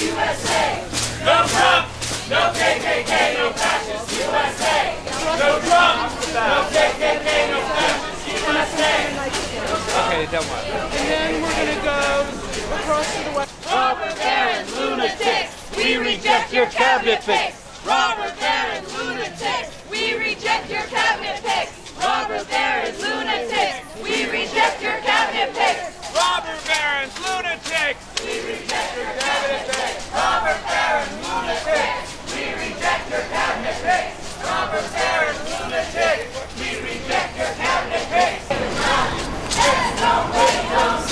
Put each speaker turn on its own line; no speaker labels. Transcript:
USA! No Trump! No KKK! No fascist USA! No Trump! No KKK! No fascist USA!
Okay, done what?
And then we're going to go across to the west.
Robber barons, lunatics! We reject your cabinet picks! Robber barons, lunatics! We reject your cabinet picks! Robber barons, lunatics! We reject your cabinet picks!
Robber barons, lunatics!
We reject your cabinet picks! Robber barons, lunatics! We reject your cabinet picks! Robber barons, lunatics! We reject your cabinet picks! Nobody knows